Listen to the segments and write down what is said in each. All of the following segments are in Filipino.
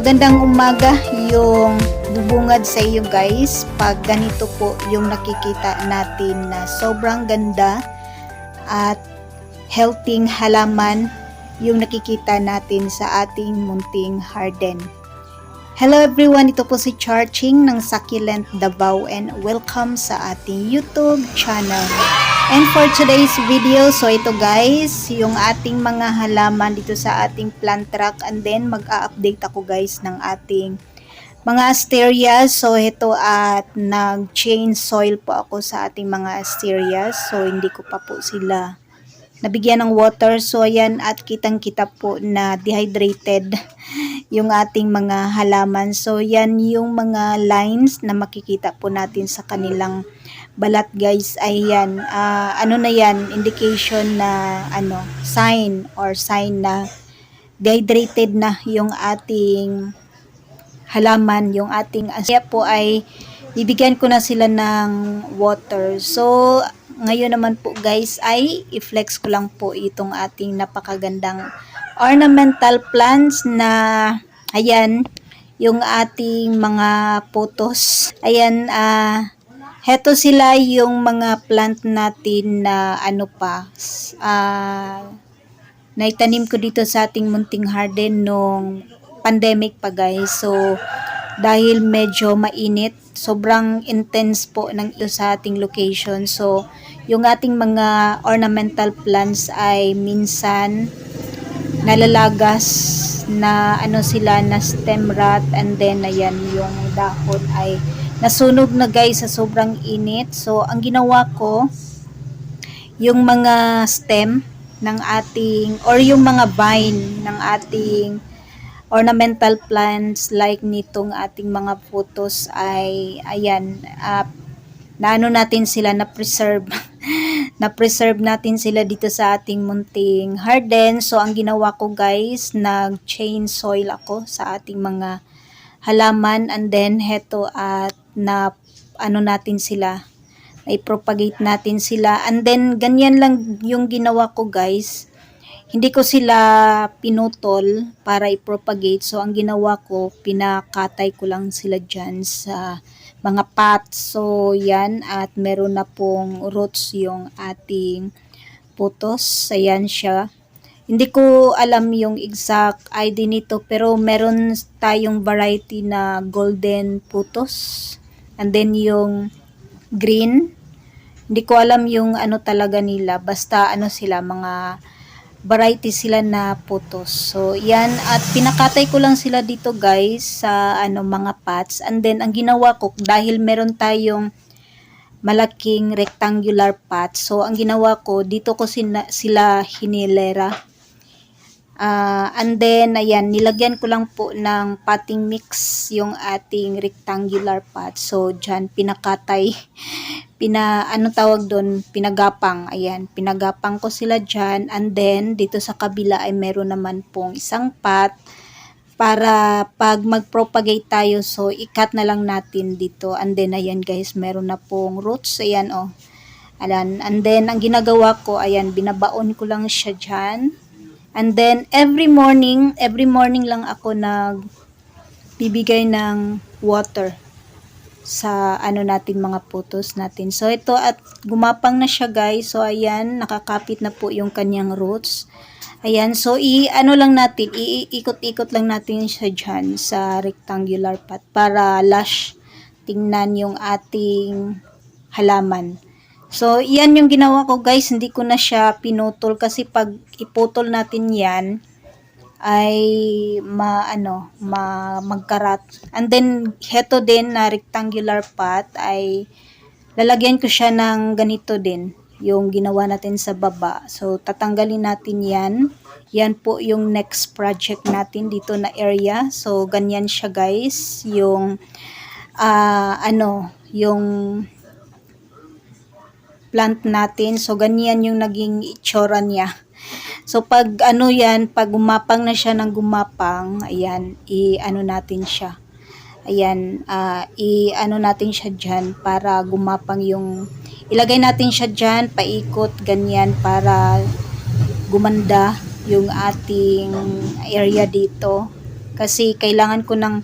Magandang umaga yung bubungad sa iyo guys pag ganito po yung nakikita natin na sobrang ganda at healthy halaman yung nakikita natin sa ating munting garden. Hello everyone, ito po si Charching ng Succulent Davao and welcome sa ating YouTube channel. And for today's video, so ito guys, yung ating mga halaman dito sa ating plant rack, and then mag-a-update ako guys ng ating mga asterias. So ito at nag-change soil po ako sa ating mga asterias. So hindi ko pa po sila nabigyan ng water. So ayan, at kitang-kita po na dehydrated yung ating mga halaman. So yan yung mga lines na makikita po natin sa kanilang balat guys. Ayan, ano na yan, indication na sign na dehydrated na yung ating halaman, yung ating asya po ay bibigyan ko na sila ng water. So ngayon naman po guys ay i-flex ko lang po itong ating napakagandang ornamental plants na ayan, yung ating mga potos. Ayan, heto sila yung mga plant natin na naitanim ko dito sa ating munting garden nung pandemic pa guys. So dahil medyo mainit, sobrang intense po ng ito sa ating location. So yung ating mga ornamental plants ay minsan nalalagas na sila na stem rot, and then ayan yung dahon ay nasunog na guys sa sobrang init. So ang ginawa ko, yung mga stem ng ating or yung mga vine ng ating ornamental plants like nitong ating mga photos ay ayan, natin sila na preserve na-preserve natin sila dito sa ating munting garden. So ang ginawa ko guys, nag-change soil ako sa ating mga halaman, and then heto at natin sila, i-propagate natin sila, and then ganyan lang yung ginawa ko guys. Hindi ko sila pinutol para i-propagate. So ang ginawa ko, pinakatay ko lang sila dyan sa mga pots. So yan, at meron na pong roots yung ating putos. Ayan siya. Hindi ko alam yung exact ID nito, pero meron tayong variety na golden putos. And then yung green, hindi ko alam yung talaga nila. Basta sila, mga variety sila na putos. So yan, at pinakatay ko lang sila dito guys sa mga pots. And then ang ginawa ko, dahil meron tayong malaking rectangular pot, so ang ginawa ko, dito ko sila hinilera. And then ayan, nilagyan ko lang po ng potting mix yung ating rectangular pot. So dyan pinakatay, pinagapang. Ayan, pinagapang ko sila dyan. And then dito sa kabila ay meron naman pong isang pot para pag mag-propagate tayo, so ikat na lang natin dito. And then ayan guys, meron na pong roots. Ayan ayan. And then ang ginagawa ko, ayan, binabaon ko lang siya dyan. And then every morning lang ako nagbibigay ng water sa natin, mga putos natin. So ito, at gumapang na siya guys. So ayan, nakakapit na po yung kanyang roots. Ayan, so iikot-ikot lang natin siya dyan sa rectangular pot para lush tingnan yung ating halaman. So yan yung ginawa ko guys, hindi ko na siya pinutol kasi pag iputol natin yan ay magkarat. And then heto din na rectangular pot ay lalagyan ko siya ng ganito din, yung ginawa natin sa baba. So tatanggalin natin yan. Yan po yung next project natin dito na area. So ganyan siya guys, yung yung plant natin. So ganyan yung naging itsura niya. So pag pag gumapang na siya ng gumapang, ayan, natin siya. Ayan, natin siya dyan para gumapang yung, ilagay natin siya dyan, paikot, ganyan, para gumanda yung ating area dito. Kasi kailangan ko ng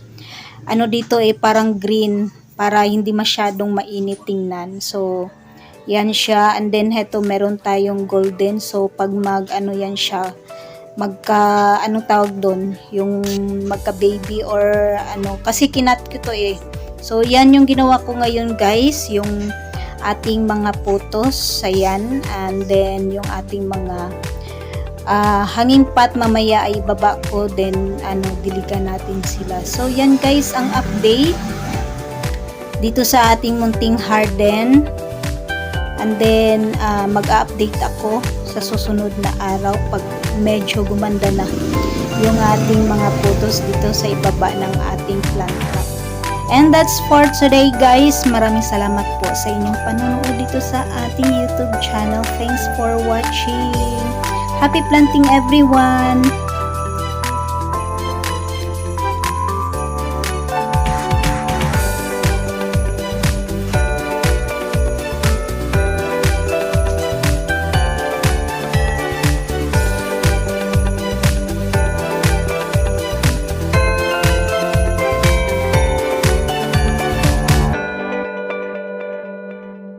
ano dito parang green para hindi masyadong mainit tingnan. So, yan siya. And then, heto, meron tayong golden. So, pag ano yan siya, anong tawag doon? Yung magka-baby or ano. Kasi kinat ko to So, yan yung ginawa ko ngayon guys. Yung ating mga photos. Ayan. And then, yung ating mga hanging pot mamaya ay baba ko. Then, diligan natin sila. So, yan guys ang update dito sa ating munting harden. And then, mag-update ako sa susunod na araw pag medyo gumanda na yung ating mga photos dito sa ibaba ng ating plant trap. And that's for today guys. Maraming salamat po sa inyong panonood dito sa ating YouTube channel. Thanks for watching. Happy planting everyone!